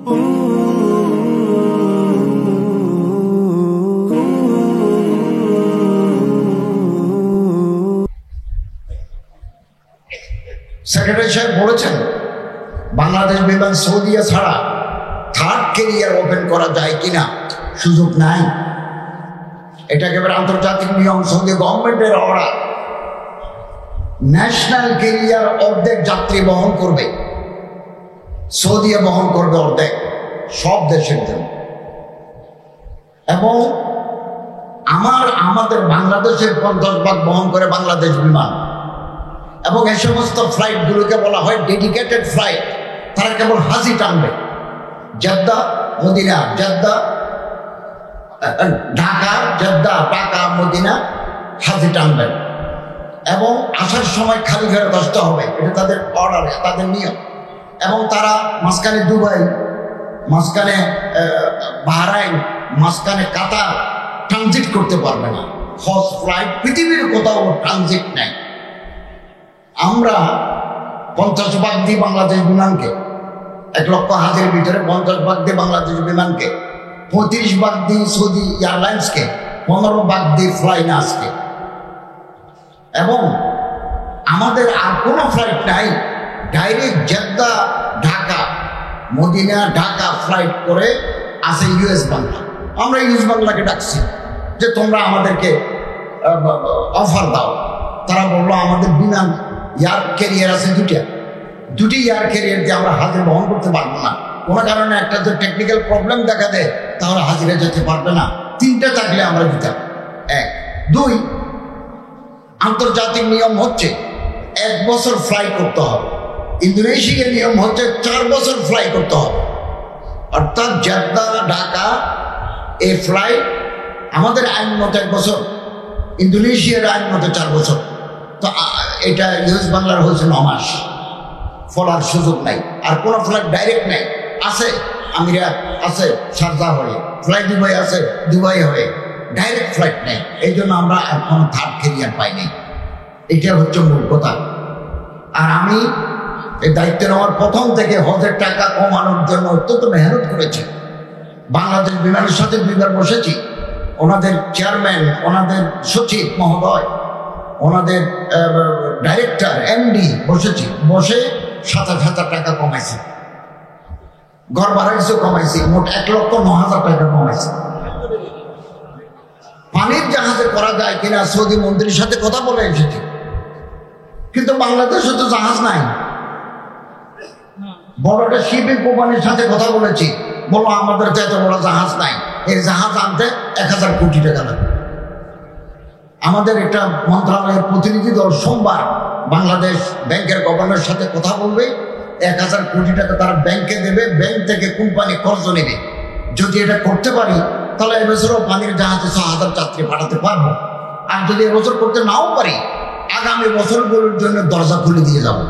Secretary সাহেব বলেছেন বাংলাদেশ বিমান সৌদিয়া ছাড়া থার্ড ক্যারিয়ার ওপেন করা যায় কিনা, সুযোগ নাই। এটা একেবারে আন্তর্জাতিক নিয়ম, সৌদি গভর্নমেন্টের অর্ডার। ন্যাশনাল ক্যারিয়ার অর্ধেক যাত্রী বহন করবে, সৌদিয়া বহন করবে অর্ধেক, সব দেশের জন্য। এবং আমাদের বাংলাদেশের 50% বহন করে বাংলাদেশ বিমান। এবং এই সমস্ত ফ্লাইটগুলোকে বলা হয় ডেডিকেটেড ফ্লাইট। তারা কেবল হাজি টানবে, Jeddah Medina, Jeddah Dhaka, Jeddah Dhaka Medina, হাজি টানবেন। এবং আসার সময় খালি ঘরে বসতে হবে, এটা তাদের অর্ডার, তাদের নিয়ম। এবং তারা মাঝখানে দুবাই, মাঝখানে বাহরাইন, মাঝখানে কাতার ট্রানজিট করতে পারবে না। হজ ফ্লাইট পৃথিবীর কোথাও ট্রানজিট নেই। আমরা 50% দিই বাংলাদেশ বিমানকে, 1 লক্ষ হাজির ভিতরে 50% দিই বাংলাদেশ বিমানকে, 35% দিই সৌদি এয়ারলাইন্সকে, 15% দিই ফ্লাইনাসকে। এবং আমাদের আর কোনো ফ্লাইট নাই, direct Jeddah Dhaka, Medina Dhaka flight করে আসে ইউএস বাংলা। আমরা ইউএস বাংলাকে ডাকছি যে তোমরা আমাদেরকে অফার দাও। তারা বললো আমাদের বিমান এয়ার ক্যারিয়ার আছে দুটি এয়ার ক্যারিয়ার দিয়ে আমরা হাজির বহন করতে পারবো না। কোনো কারণে একটা যদি টেকনিক্যাল প্রবলেম দেখা দেয় তাহলে হাজিরা যেতে পারবে না। 3টে থাকলে আমরা দিতাম। 1, 2, আন্তর্জাতিক নিয়ম হচ্ছে 1 বছর ফ্লাই করতে হবে। ইন্দোনেশিয়ার নিয়ম হচ্ছে 4 বছর ফ্লাই করতে হবে। অর্থাৎ জেদ্দা ঢাকা এই ফ্লাইট আমাদের আইন মতো 1 বছর, ইন্দোনেশিয়ার আইন মতো 4 বছর। তো এটা ইউএস বাংলার হয়েছে 9 মাস। ফলার সুযোগ নাই। আর কোনো ফ্লাইট ডাইরেক্ট নেই। আছে আমিরাত, আছে শারজা হয়ে, ফ্লাই দুবাই আছে, দুবাই হয়ে, ডাইরেক্ট ফ্লাইট নেই। এই জন্য আমরা এখন থার্ড ক্যারিয়ার পাইনি। এটা হচ্ছে মূল কথা। আর আমি এই দায়িত্ব নেওয়ার প্রথম থেকে হজের টাকা কমানোর জন্য অত্যন্ত মেহনত করেছি। বাংলাদেশ বিমানের সাথে 2 বার বসেছি। ওনাদের চেয়ারম্যান, ওনাদের সচিব মহোদয়, ওনাদের ডাইরেক্টর, এমডি বসেছি। বসে 7,000 টাকা কমাইছি, ঘর ভাড়া কিছু কমাইছি, মোট 1,09,000 টাকা কমাইছি। পানির জাহাজে করা যায় কিনা সৌদি মন্ত্রীর সাথে কথা বলে এসেছি, কিন্তু বাংলাদেশে তো জাহাজ নাই। বড় একটা শিপিং কোম্পানির সাথে কথা বলেছি, বললো আমাদের তো এত বড় জাহাজ নাই, এই জাহাজ আনতে 1,000 কোটি টাকা লাগবে। আমাদের একটা মন্ত্রণালয়ের প্রতিনিধি দল সোমবার বাংলাদেশ ব্যাংকের গভর্নরের সাথে কথা বলবে। 1,000 কোটি টাকা তারা ব্যাংকে দেবে, ব্যাংক থেকে কোম্পানি খরচ নেবে। যদি এটা করতে পারি তাহলে এবছরও পানির জাহাজে 6,000 যাত্রী পাঠাতে পারবো। আর যদি এবছর করতে নাও পারি, আগামী বছরগুলোর জন্য দরজা খুলে দিয়ে যাবো।